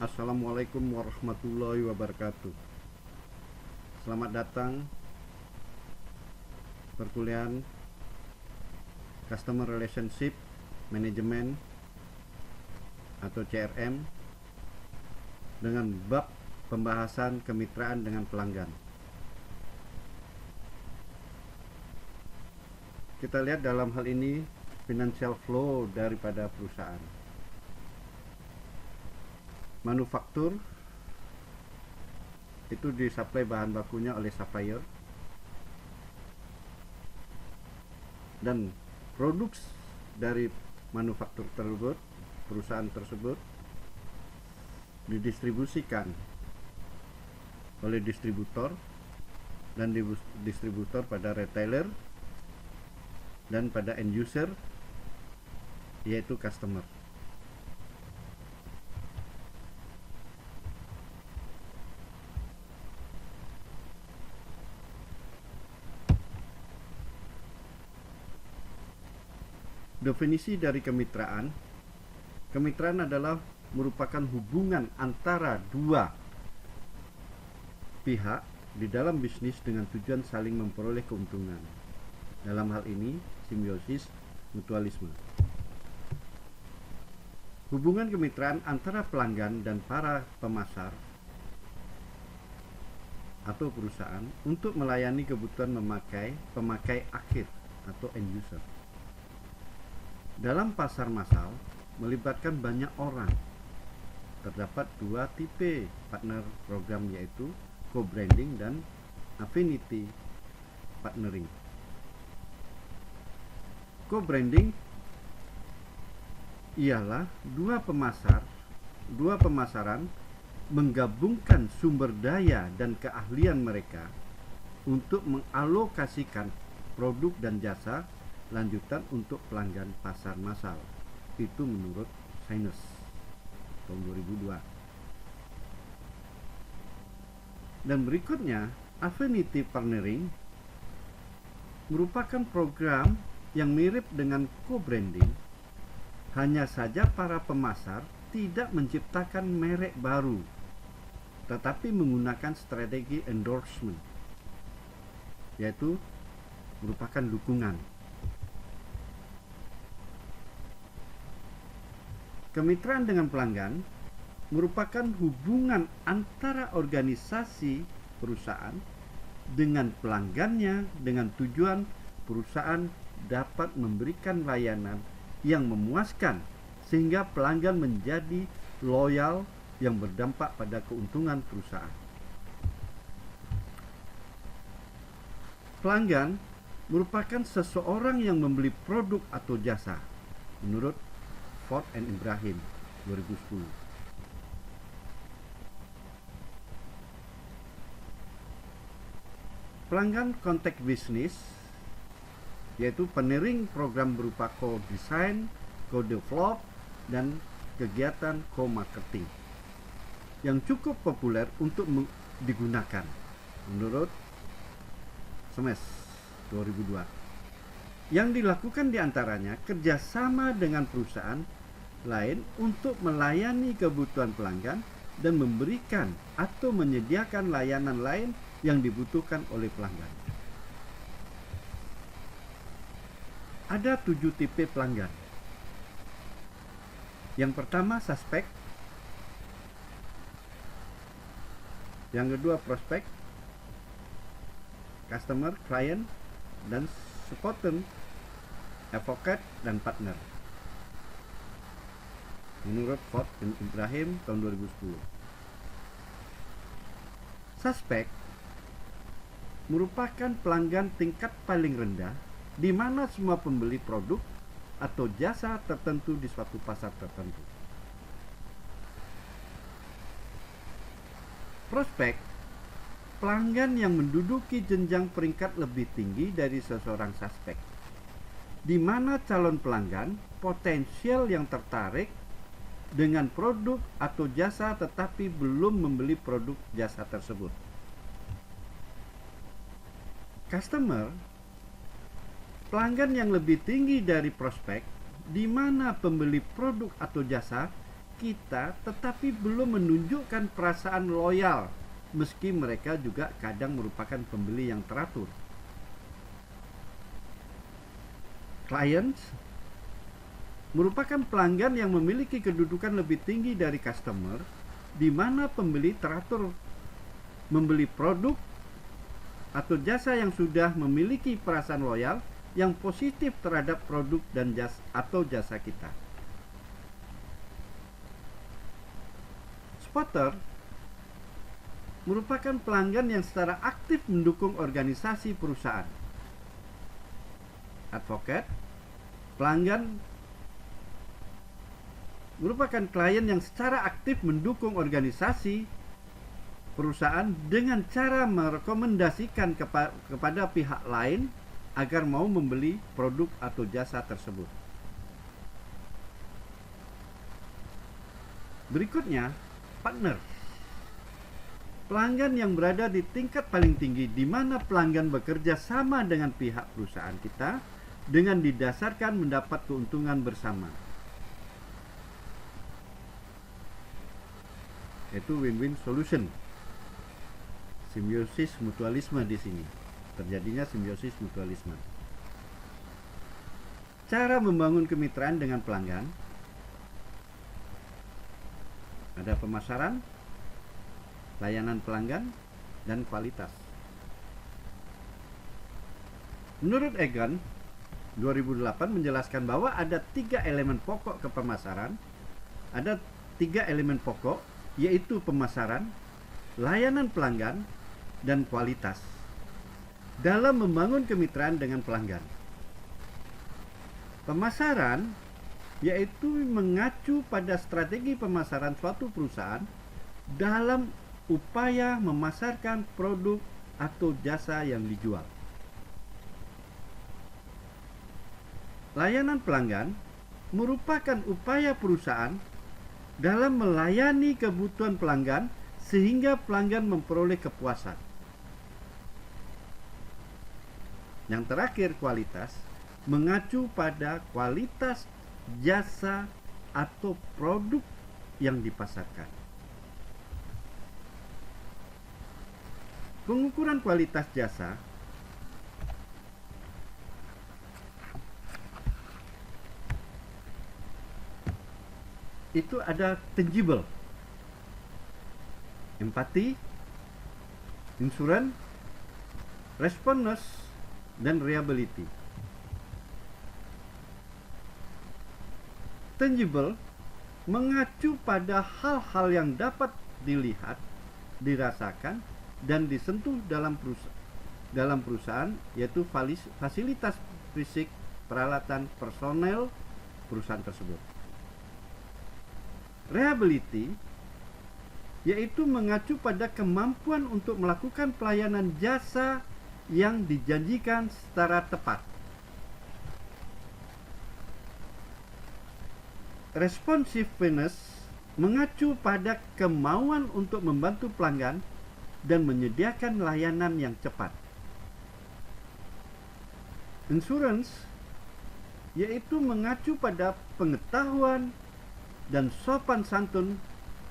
Assalamualaikum warahmatullahi wabarakatuh. Selamat datang perkuliahan Customer Relationship Management atau CRM dengan bab pembahasan kemitraan dengan pelanggan. Kita lihat dalam hal ini financial flow daripada perusahaan. Manufaktur itu disuplai bahan bakunya oleh supplier, dan produk dari manufaktur tersebut, perusahaan tersebut didistribusikan oleh distributor, dan distributor pada retailer dan pada end user, yaitu customer. Definisi dari kemitraan. Kemitraan adalah merupakan hubungan antara dua pihak di dalam bisnis dengan tujuan saling memperoleh keuntungan. Dalam hal ini, simbiosis mutualisme. Hubungan kemitraan antara pelanggan dan para pemasar atau perusahaan untuk melayani kebutuhan pemakai akhir atau end user. Dalam pasar massal melibatkan banyak orang. Terdapat dua tipe partner program, yaitu co-branding dan affinity partnering. Co-branding ialah dua pemasaran menggabungkan sumber daya dan keahlian mereka untuk mengalokasikan produk dan jasa lanjutan untuk pelanggan pasar massal. Itu menurut Sinus tahun 2002. Dan berikutnya, affinity partnering merupakan program yang mirip dengan co-branding, hanya saja para pemasar tidak menciptakan merek baru, tetapi menggunakan strategi endorsement, yaitu merupakan dukungan. Kemitraan dengan pelanggan merupakan hubungan antara organisasi perusahaan dengan pelanggannya dengan tujuan perusahaan dapat memberikan layanan yang memuaskan sehingga pelanggan menjadi loyal yang berdampak pada keuntungan perusahaan. Pelanggan merupakan seseorang yang membeli produk atau jasa menurut Ford and Ibrahim 2010. Pelanggan kontak bisnis yaitu penering program berupa co-design, co-develop, dan kegiatan co-marketing yang cukup populer untuk digunakan menurut Smes 2002. Yang dilakukan diantaranya kerjasama dengan perusahaan lain untuk melayani kebutuhan pelanggan dan memberikan atau menyediakan layanan lain yang dibutuhkan oleh pelanggan. Ada 7 tipe pelanggan. Yang pertama suspek, yang kedua prospek, customer, client, dan supporter, advocate, dan partner menurut Ford dan Ibrahim tahun 2010. Suspek merupakan pelanggan tingkat paling rendah di mana semua pembeli produk atau jasa tertentu di suatu pasar tertentu. Prospek, pelanggan yang menduduki jenjang peringkat lebih tinggi dari seseorang suspek, di mana calon pelanggan potensial yang tertarik dengan produk atau jasa tetapi belum membeli produk jasa tersebut. Customer, pelanggan yang lebih tinggi dari prospek, di mana pembeli produk atau jasa kita tetapi belum menunjukkan perasaan loyal, meski mereka juga kadang merupakan pembeli yang teratur. Clients merupakan pelanggan yang memiliki kedudukan lebih tinggi dari customer, di mana pembeli teratur membeli produk atau jasa yang sudah memiliki perasaan loyal yang positif terhadap produk dan jasa kita. Spotter merupakan pelanggan yang secara aktif mendukung organisasi perusahaan. Advocate, pelanggan merupakan klien yang secara aktif mendukung organisasi perusahaan dengan cara merekomendasikan kepada pihak lain agar mau membeli produk atau jasa tersebut. Berikutnya, partner. Pelanggan yang berada di tingkat paling tinggi, di mana pelanggan bekerja sama dengan pihak perusahaan kita dengan didasarkan mendapat keuntungan bersama. Yaitu win-win solution. Simbiosis mutualisme di sini. Terjadinya simbiosis mutualisme. Cara membangun kemitraan dengan pelanggan. Ada pemasaran, layanan pelanggan, dan kualitas. Menurut Egan, 2008 menjelaskan bahwa ada 3 elemen pokok ke pemasaran. Ada 3 elemen pokok, yaitu pemasaran, layanan pelanggan, dan kualitas dalam membangun kemitraan dengan pelanggan. Pemasaran yaitu mengacu pada strategi pemasaran suatu perusahaan dalam upaya memasarkan produk atau jasa yang dijual. Layanan pelanggan merupakan upaya perusahaan dalam melayani kebutuhan pelanggan sehingga pelanggan memperoleh kepuasan. Yang terakhir, kualitas mengacu pada kualitas jasa atau produk yang dipasarkan. Pengukuran kualitas jasa itu ada tangible, empati, insurance, responsiveness, dan reliability. Tangible mengacu pada hal-hal yang dapat dilihat, dirasakan, dan disentuh dalam perusahaan, yaitu fasilitas fisik, peralatan, personel perusahaan tersebut. Reliability yaitu mengacu pada kemampuan untuk melakukan pelayanan jasa yang dijanjikan secara tepat. Responsiveness mengacu pada kemauan untuk membantu pelanggan dan menyediakan layanan yang cepat. Insurance yaitu mengacu pada pengetahuan dan sopan santun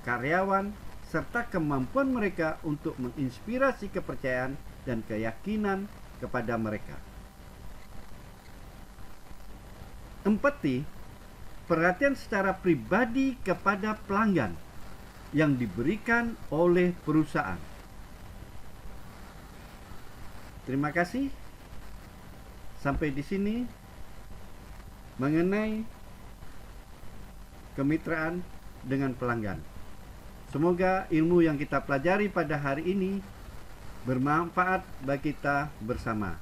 karyawan serta kemampuan mereka untuk menginspirasi kepercayaan dan keyakinan kepada mereka. Empati, perhatian secara pribadi kepada pelanggan yang diberikan oleh perusahaan. Terima kasih. Sampai di sini mengenai kemitraan dengan pelanggan. Semoga ilmu yang kita pelajari pada hari ini bermanfaat bagi kita bersama.